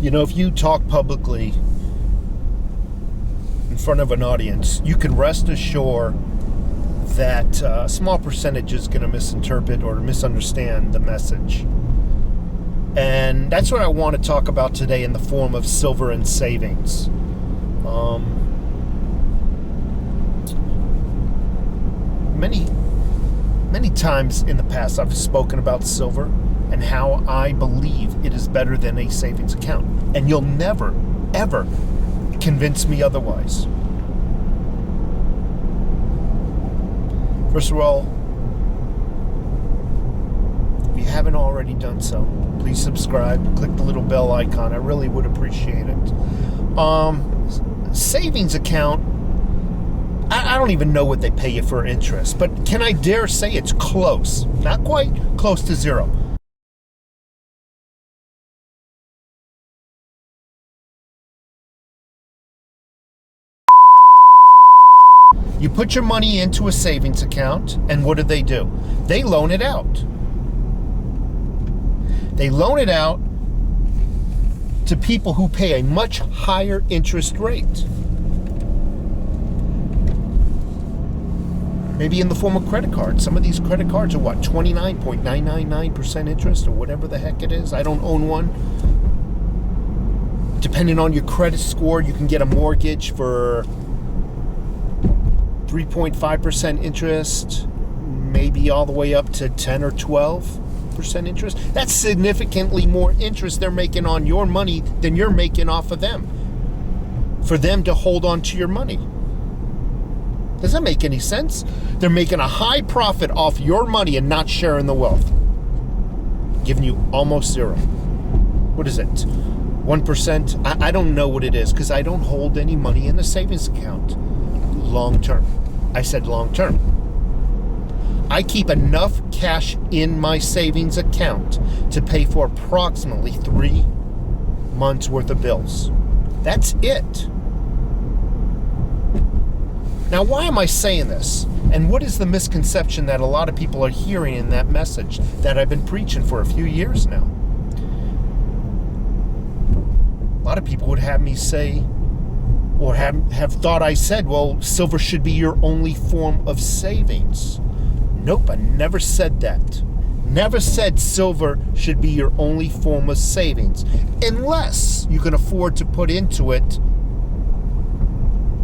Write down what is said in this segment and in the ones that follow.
You know, if you talk publicly in front of an audience, you can rest assured that a small percentage is going to misinterpret or misunderstand the message. And that's what I want to talk about today in the form of silver and savings. Many times in the past I've spoken about silver and how I believe it is better than a savings account. And you'll never, ever convince me otherwise. First of all, if you haven't already done so, please subscribe, click the little bell icon. I really would appreciate it. Savings account, I don't even know what they pay you for interest, but can I dare say it's close? Not quite close to zero. You put your money into a savings account, and what do? They loan it out. They loan it out to people who pay a much higher interest rate. Maybe in the form of credit cards. Some of these credit cards are what, 29.999% interest or whatever the heck it is. I don't own one. Depending on your credit score, you can get a mortgage for 3.5% interest, maybe all the way up to 10 or 12% interest. That's significantly more interest they're making on your money than you're making off of them, for them to hold on to your money. Does that make any sense? They're making a high profit off your money and not sharing the wealth, giving you almost zero. What is it? 1%? I don't know what it is, because I don't hold any money in a savings account long term. I said long term. I keep enough cash in my savings account to pay for approximately 3 months worth of bills. That's it. Now, why am I saying this? And what is the misconception that a lot of people are hearing in that message that I've been preaching for a few years now? A lot of people would have me say, or have thought I said, well, silver should be your only form of savings. Nope, I never said that. Never said silver should be your only form of savings, unless you can afford to put into it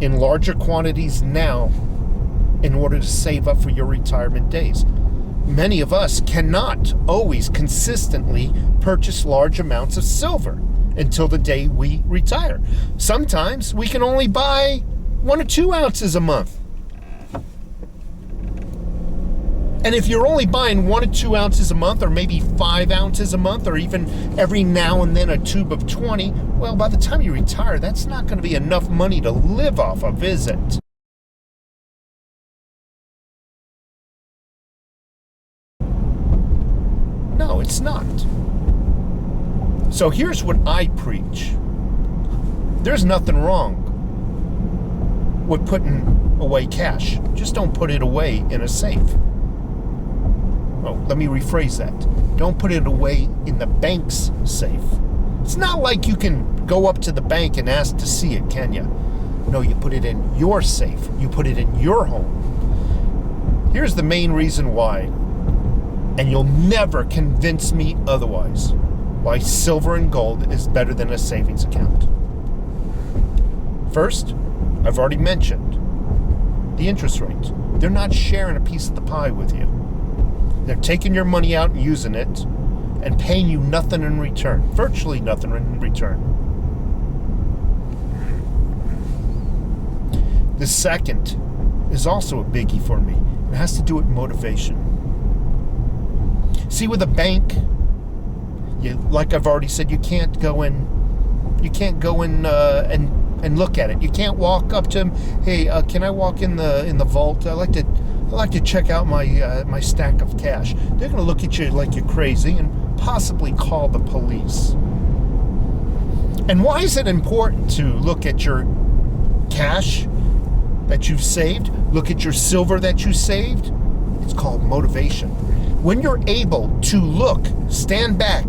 in larger quantities now in order to save up for your retirement days. Many of us cannot always consistently purchase large amounts of silver until the day we retire. Sometimes we can only buy 1 or 2 ounces a month. And if you're only buying 1 or 2 ounces a month, or maybe 5 ounces a month, or even every now and then a tube of 20, well, by the time you retire, that's not going to be enough money to live off of, is it? No, it's not. So here's what I preach. There's nothing wrong with putting away cash. Just don't put it away in a safe. Oh, let me rephrase that. Don't put it away in the bank's safe. It's not like you can go up to the bank and ask to see it, can you? No, you put it in your safe. You put it in your home. Here's the main reason why, and you'll never convince me otherwise, why silver and gold is better than a savings account. First, I've already mentioned the interest rate. They're not sharing a piece of the pie with you. They're taking your money out and using it and paying you nothing in return, virtually nothing in return. The second is also a biggie for me. It has to do with motivation. See, with a bank, like I've already said, you can't go in and look at it. You can't walk up to them. Hey, can I walk in the vault? I like to check out my stack of cash. They're going to look at you like you're crazy and possibly call the police. And why is it important to look at your cash that you've saved? Look at your silver that you saved? It's called motivation. When you're able to stand back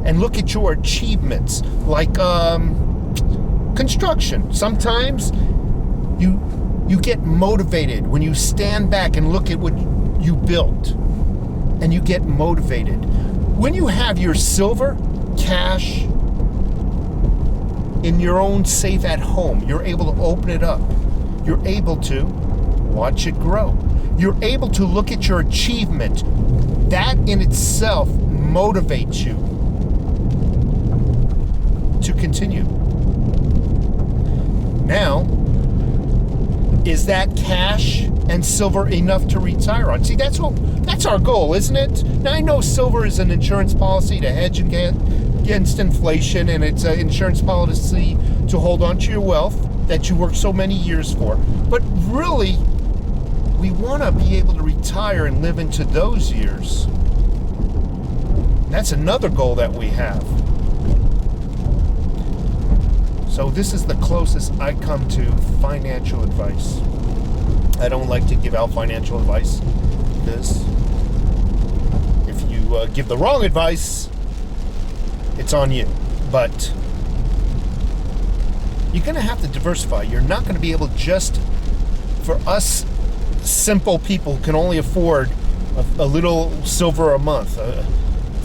and look at your achievements, like construction. Sometimes you get motivated when you stand back and look at what you built, and you get motivated. When you have your silver, cash in your own safe at home, you're able to open it up. You're able to watch it grow. You're able to look at your achievement. That in itself motivates you to continue. Now, is that cash and silver enough to retire on? See, that's our goal, isn't it? Now, I know silver is an insurance policy to hedge against inflation, and it's an insurance policy to hold on to your wealth that you worked so many years for. But really, we want to be able to retire and live into those years. That's another goal that we have. So this is the closest I come to financial advice. I don't like to give out financial advice because if you give the wrong advice, it's on you. But you're going to have to diversify. You're not going to be able just, for us simple people who can only afford a little silver a month,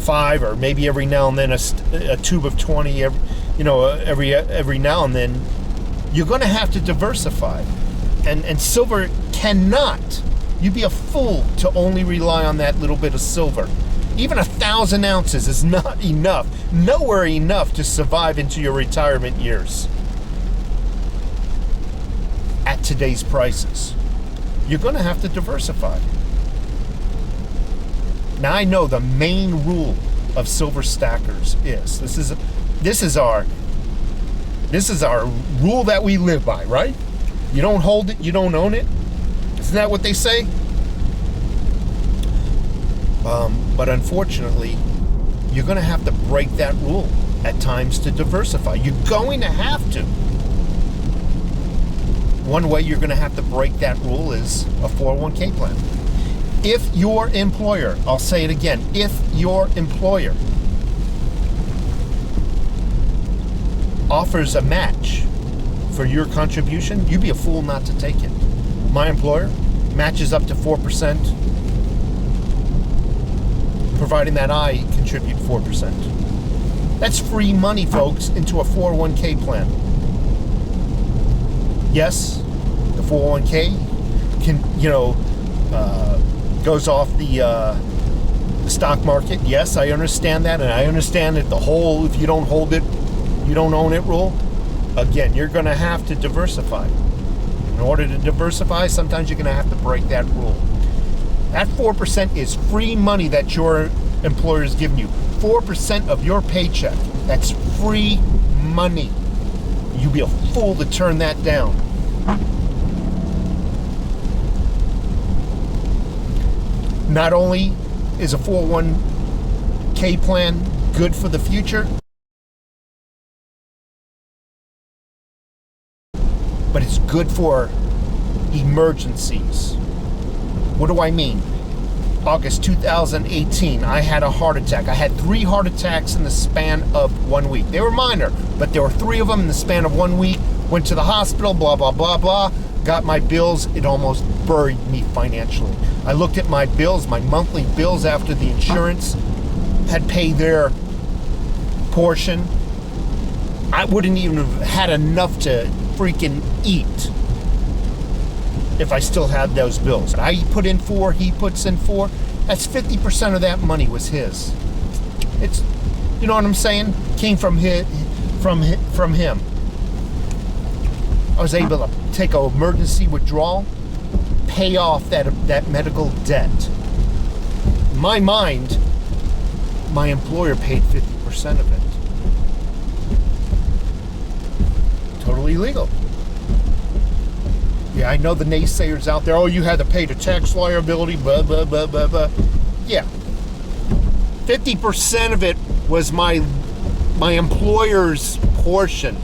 5 or maybe every now and then a tube of 20 every now and then. You're going to have to diversify, and silver cannot. You'd be a fool to only rely on that little bit of silver. Even 1,000 ounces is not enough, nowhere enough to survive into your retirement years at today's prices. You're going to have to diversify. Now, I know the main rule of silver stackers is this is our rule that we live by, right? You don't hold it, you don't own it. Isn't that what they say? But unfortunately, you're going to have to break that rule at times to diversify. You're going to have to. One way you're going to have to break that rule is a 401k plan. If your employer, I'll say it again, if your employer offers a match for your contribution, you'd be a fool not to take it. My employer matches up to 4%, providing that I contribute 4%. That's free money, folks, into a 401k plan. Yes, the 401k can, goes off the stock market. Yes, I understand that, and I understand that the whole, if you don't hold it, you don't own it rule. Again, you're going to have to diversify. In order to diversify, sometimes you're going to have to break that rule. That 4% is free money that your employer is giving you. 4% of your paycheck. That's free money. You'd be a fool to turn that down. Not only is a 401k plan good for the future, but it's good for emergencies. What do I mean? August 2018, I had a heart attack. I had 3 heart attacks in the span of 1 week. They were minor, but there were 3 of them in the span of 1 week. Went to the hospital, blah, blah, blah, blah. Got my bills. It almost buried me financially. I looked at my bills, my monthly bills after the insurance had paid their portion. I wouldn't even have had enough to freaking eat if I still had those bills. I put in 4, he puts in 4. That's 50% of that money was his. It's, you know what I'm saying? Came from him. I was able to take an emergency withdrawal, pay off that medical debt. In my mind, my employer paid 50% of it. Totally legal. Yeah, I know the naysayers out there, oh, you had to pay the tax liability, blah, blah, blah, blah, blah. Yeah. 50% of it was my employer's portion.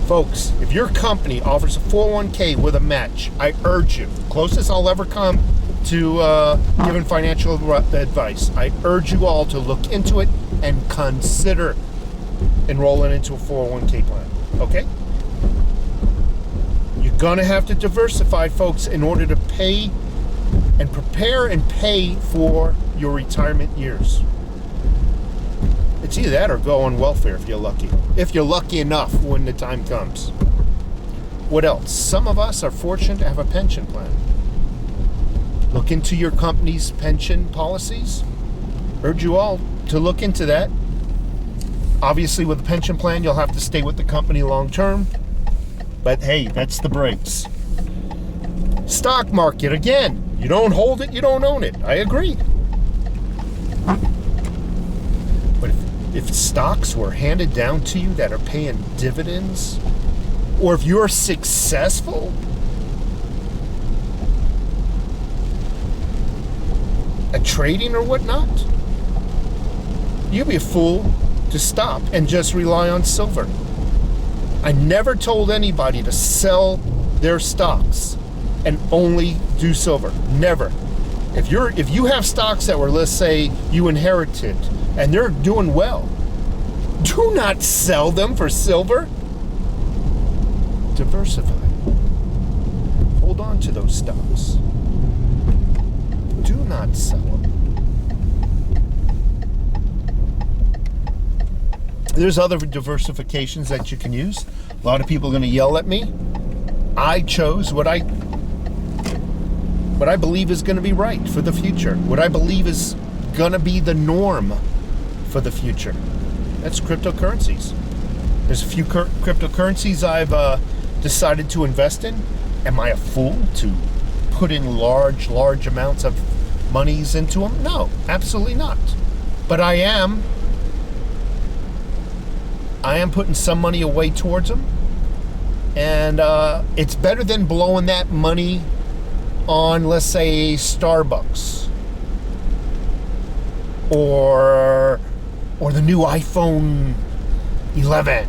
Folks, if your company offers a 401k with a match, I urge you, closest I'll ever come to giving financial advice. I urge you all to look into it and consider enrolling into a 401k plan. Okay? You're going to have to diversify, folks, in order to pay and prepare and pay for your retirement years. It's either that or go on welfare if you're lucky. If you're lucky enough when the time comes. What else? Some of us are fortunate to have a pension plan. Look into your company's pension policies. Urge you all to look into that. Obviously, with a pension plan, you'll have to stay with the company long term. But hey, that's the breaks. Stock market, again. You don't hold it, you don't own it. I agree. But if stocks were handed down to you that are paying dividends, or if you're successful at trading or whatnot, you'd be a fool to stop and just rely on silver. I never told anybody to sell their stocks and only do silver. Never. If you have stocks that were, let's say, you inherited and they're doing well, do not sell them for silver. Diversify. Hold on to those stocks. Do not sell them. There's other diversifications that you can use. A lot of people are going to yell at me. I chose what I believe is going to be right for the future. What I believe is going to be the norm for the future. That's cryptocurrencies. There's a few cryptocurrencies I've decided to invest in. Am I a fool to put in large amounts of monies into them? No, absolutely not. But I am putting some money away towards them. And it's better than blowing that money on, let's say, Starbucks or the new iPhone 11